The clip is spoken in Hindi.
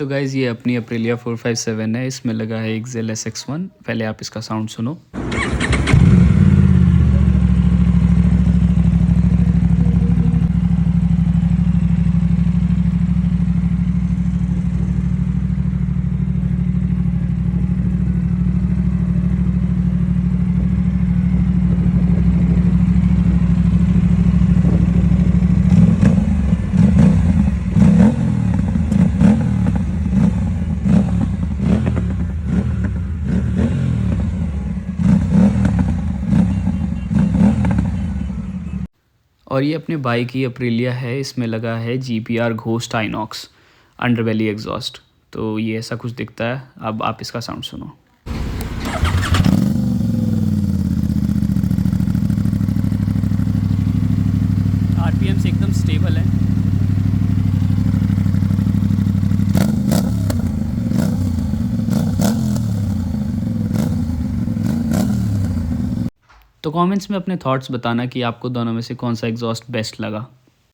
तो गाइज़ ये अपनी अप्रिलिया 457 है, इसमें लगा है एक जेल SX1। पहले आप इसका साउंड सुनो। और ये अपने बाइक की अप्रिलिया है, इसमें लगा है GPR ghost INOX underbelly exhaust. तो ये ऐसा कुछ दिखता है। अब आप इसका साउंड सुनो। RPMs एकदम स्टेबल है। तो कमेंट्स में अपने थॉट्स बताना कि आपको दोनों में से कौन सा एग्जॉस्ट बेस्ट लगा।